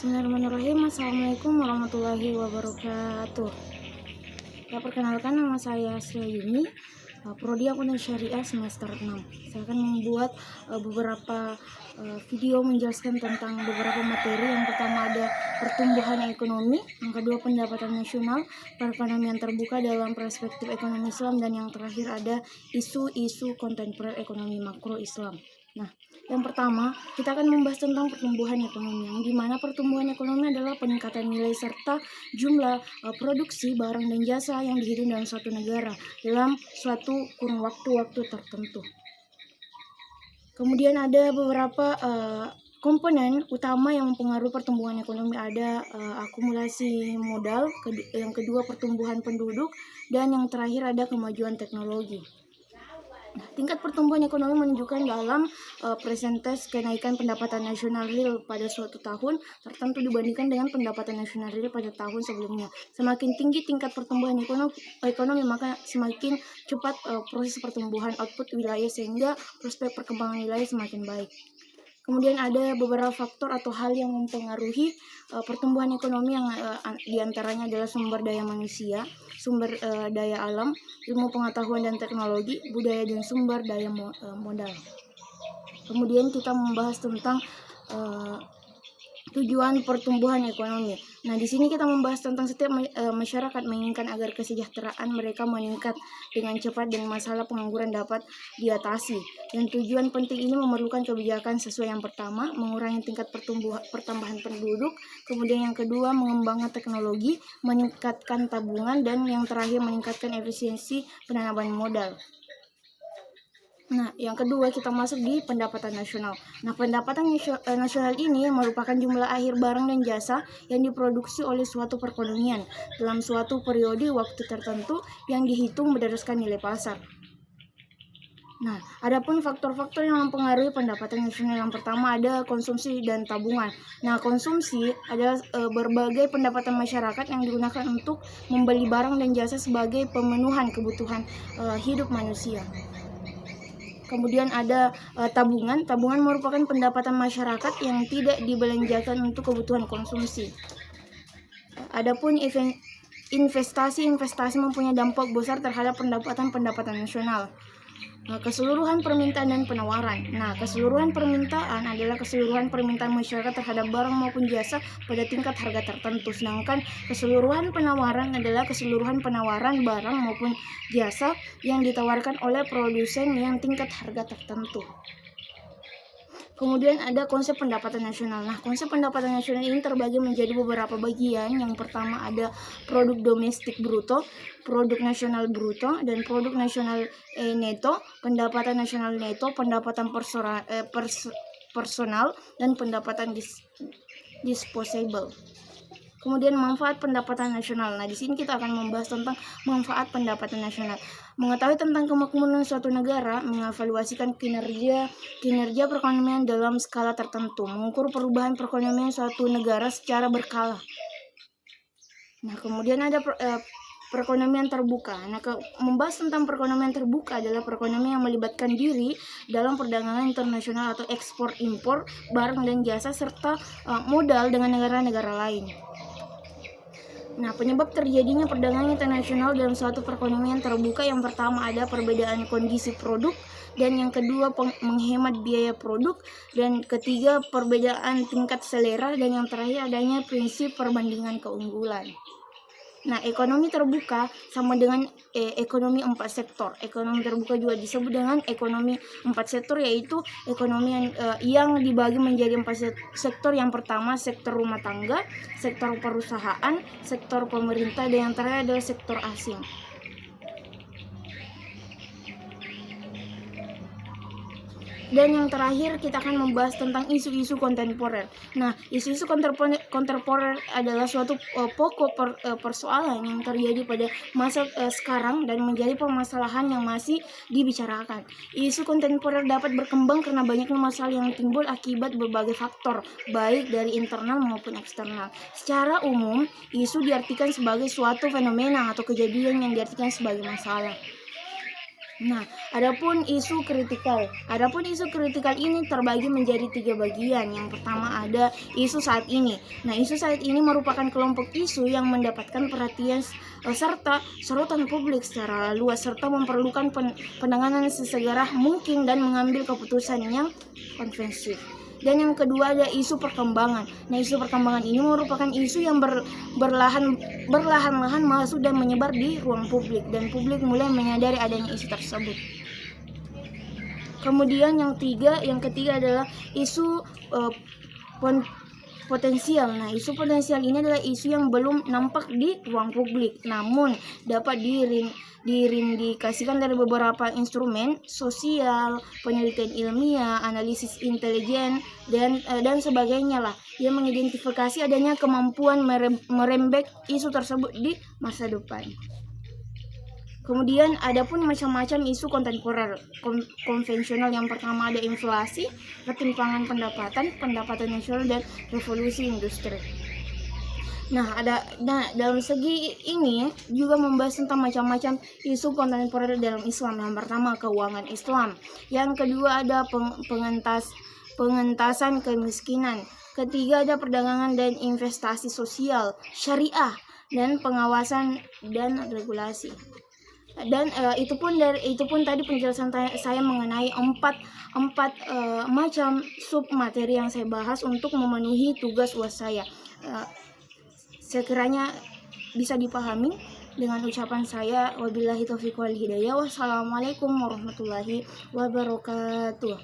Bismillahirrahmanirrahim. Assalamualaikum warahmatullahi wabarakatuh. Ya, perkenalkan, nama saya Sri Yuni, Prodi Akuntansi Syariah semester 6. Saya akan membuat beberapa video menjelaskan tentang beberapa materi. Yang pertama ada pertumbuhan ekonomi, yang kedua pendapatan nasional, perekonomian terbuka dalam perspektif ekonomi Islam, dan yang terakhir ada isu-isu kontemporer ekonomi makro Islam. Nah, yang pertama kita akan membahas tentang pertumbuhan ekonomi, yang dimana pertumbuhan ekonomi adalah peningkatan nilai serta jumlah produksi barang dan jasa yang dihitung dalam suatu negara dalam suatu kurun waktu tertentu. Kemudian ada beberapa komponen utama yang mempengaruhi pertumbuhan ekonomi. Ada akumulasi modal, yang kedua pertumbuhan penduduk, dan yang terakhir ada kemajuan teknologi. Nah, tingkat pertumbuhan ekonomi menunjukkan dalam persentase kenaikan pendapatan nasional real pada suatu tahun tertentu dibandingkan dengan pendapatan nasional real pada tahun sebelumnya. Semakin tinggi tingkat pertumbuhan ekonomi, maka semakin cepat proses pertumbuhan output wilayah, sehingga prospek perkembangan wilayah semakin baik. Kemudian ada beberapa faktor atau hal yang mempengaruhi pertumbuhan ekonomi, yang diantaranya adalah sumber daya manusia, sumber daya alam, ilmu pengetahuan dan teknologi, budaya, dan sumber daya modal. Kemudian kita membahas tentang tujuan pertumbuhan ekonomi. Nah, di sini kita membahas tentang setiap masyarakat menginginkan agar kesejahteraan mereka meningkat dengan cepat dan masalah pengangguran dapat diatasi. Dan tujuan penting ini memerlukan kebijakan sesuai. Yang pertama, mengurangi tingkat pertambahan penduduk, kemudian yang kedua, mengembangkan teknologi, meningkatkan tabungan, dan yang terakhir, meningkatkan efisiensi penanaman modal. Nah, yang kedua kita masuk di pendapatan nasional. Nah, pendapatan nasional ini merupakan jumlah akhir barang dan jasa yang diproduksi oleh suatu perekonomian dalam suatu periode waktu tertentu yang dihitung berdasarkan nilai pasar. Nah, adapun faktor-faktor yang mempengaruhi pendapatan nasional, yang pertama ada konsumsi dan tabungan. Nah, konsumsi adalah berbagai pendapatan masyarakat yang digunakan untuk membeli barang dan jasa sebagai pemenuhan kebutuhan hidup manusia. Kemudian ada tabungan. Tabungan merupakan pendapatan masyarakat yang tidak dibelanjakan untuk kebutuhan konsumsi. Adapun investasi mempunyai dampak besar terhadap pendapatan nasional. Keseluruhan permintaan dan penawaran. Nah, keseluruhan permintaan adalah keseluruhan permintaan masyarakat terhadap barang maupun jasa pada tingkat harga tertentu. Sedangkan keseluruhan penawaran adalah keseluruhan penawaran barang maupun jasa yang ditawarkan oleh produsen yang tingkat harga tertentu. Kemudian ada konsep pendapatan nasional. Nah, konsep pendapatan nasional ini terbagi menjadi beberapa bagian. Yang pertama ada produk domestik bruto, produk nasional bruto, dan produk nasional neto, pendapatan nasional neto, pendapatan personal, dan pendapatan disposable. Kemudian manfaat pendapatan nasional. Nah, di sini kita akan membahas tentang manfaat pendapatan nasional. Mengetahui tentang kemakmuran suatu negara, mengevaluasikan kinerja perekonomian dalam skala tertentu, mengukur perubahan perekonomian suatu negara secara berkala. Nah, kemudian ada perekonomian terbuka. Nah, membahas tentang perekonomian terbuka adalah perekonomian yang melibatkan diri dalam perdagangan internasional atau ekspor impor barang dan jasa serta modal dengan negara-negara lain. Nah, penyebab terjadinya perdagangan internasional dalam suatu perekonomian terbuka, yang pertama ada perbedaan kondisi produk, dan yang kedua menghemat biaya produk, dan ketiga perbedaan tingkat selera, dan yang terakhir adanya prinsip perbandingan keunggulan. Nah, ekonomi terbuka sama dengan ekonomi 4 sektor. Ekonomi terbuka juga disebut dengan ekonomi 4 sektor, yaitu ekonomi yang dibagi menjadi 4 sektor. Yang pertama sektor rumah tangga, sektor perusahaan, sektor pemerintah, dan yang terakhir adalah sektor asing. Dan yang terakhir kita akan membahas tentang isu-isu kontemporer. Nah, isu-isu kontemporer adalah suatu pokok persoalan yang terjadi pada masa sekarang dan menjadi permasalahan yang masih dibicarakan. Isu kontemporer dapat berkembang karena banyaknya masalah yang timbul akibat berbagai faktor, baik dari internal maupun eksternal. Secara umum, isu diartikan sebagai suatu fenomena atau kejadian yang diartikan sebagai masalah. Nah, adapun isu kritikal. Adapun isu kritikal ini terbagi menjadi 3 bagian. Yang pertama ada isu saat ini. Nah, isu saat ini merupakan kelompok isu yang mendapatkan perhatian serta sorotan publik secara luas serta memerlukan penanganan sesegera mungkin dan mengambil keputusan yang konfensif. Dan yang kedua ada isu perkembangan. Nah, isu perkembangan ini merupakan isu yang berlahan-lahan masuk dan menyebar di ruang publik dan publik mulai menyadari adanya isu tersebut. Kemudian yang ketiga adalah isu potensial. Nah, isu potensial ini adalah isu yang belum nampak di ruang publik, namun dapat dirindikasikan dari beberapa instrumen sosial, penelitian ilmiah, analisis intelijen, dan sebagainya lah, yang mengidentifikasi adanya kemampuan merembek isu tersebut di masa depan. Kemudian ada pun macam-macam isu kontemporer konvensional. Yang pertama ada inflasi, ketimpangan pendapatan nasional, dan revolusi industri. Nah, dalam segi ini juga membahas tentang macam-macam isu kontemporer dalam Islam. Yang pertama keuangan Islam, yang kedua ada pengentasan kemiskinan, ketiga ada perdagangan dan investasi sosial, syariah, dan pengawasan dan regulasi. Dan itu pun tadi penjelasan saya mengenai empat macam sub materi yang saya bahas untuk memenuhi tugas UAS saya. Sekiranya bisa dipahami dengan ucapan saya. Wabillahi taufiq wal hidayah. Wassalamualaikum warahmatullahi wabarakatuh.